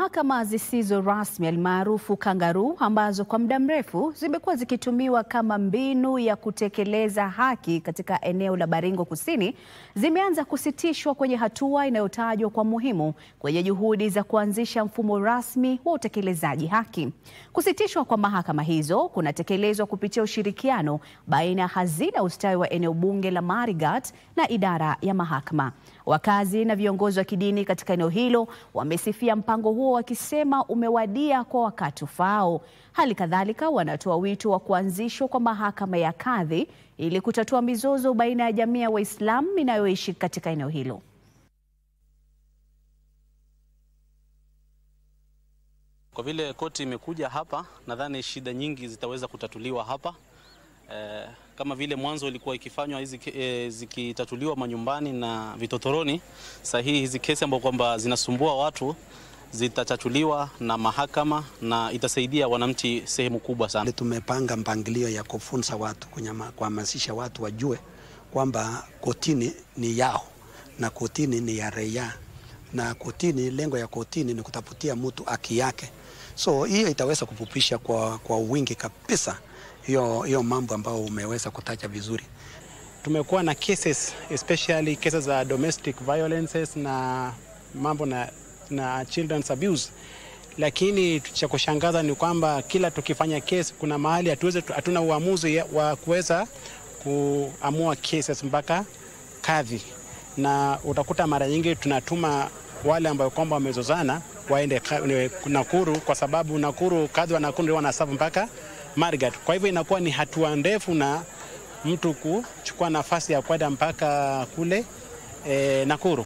Mahakama zisizo rasmi almaarufu kangaroo ambazo kwa muda mrefu zimekuwa zikitumiwa kama mbinu ya kutekeleza haki katika eneo la Baringo Kusini zimeanza kusitishwa kwenye hatua inayotajwa kwa muhimu kwenye juhudi za kuanzisha mfumo rasmi wa utekelezaji haki. Kusitishwa kwa mahakama hizo kunatekelezwa kupitia ushirikiano baina ya hazina ya ustawi wa eneo bunge la Marigat na idara ya mahakama. Wakazi na viongozi wa kidini katika eneo hilo wamesifia mpango huo wakisema umewadia kwa wakati ufaao. Hali kadhalika wanatoa wito wa kuanzishwa kwa mahakama ya kadhi ili kutatua mizozo baina ya jamii ya Waislamu inayoishi katika eneo hilo. Kwa vile koti imekuja hapa, nadhani shida nyingi zitaweza kutatuliwa hapa. Kama vile mwanzo ilikuwa ikifanywa zikitatuliwa manyumbani na vitotoroni, sahihi hizi kesi ambazo kwamba zinasumbua watu zitatatuliwa na mahakama na itasaidia wananchi sehemu kubwa sana. Tumepanga mpangilio ya kufunza watu, kuhamasisha watu wajue kwamba kotini ni yao na kotini ni ya raia, na kotini, lengo ya kotini ni kutafutia mtu haki yake. So hiyo itaweza kufupisha kwa wingi kabisa hiyo mambo ambao umeweza kutaja vizuri. Tumekuwa na cases, especially cases za domestic violences na mambo na children's abuse, lakini cha kushangaza ni kwamba kila tukifanya case kuna mahali hatuna uamuzi wa kuweza kuamua cases mpaka kadhi, na utakuta mara nyingi tunatuma wale ambao kwamba wamezozana waende Nakuru, kwa sababu Nakuru, kadhi wa Nakuru ndio wanasafu mpaka Marigat. Kwa hivyo inakuwa ni hatua ndefu na mtu kuchukua nafasi ya kwenda mpaka kule Nakuru.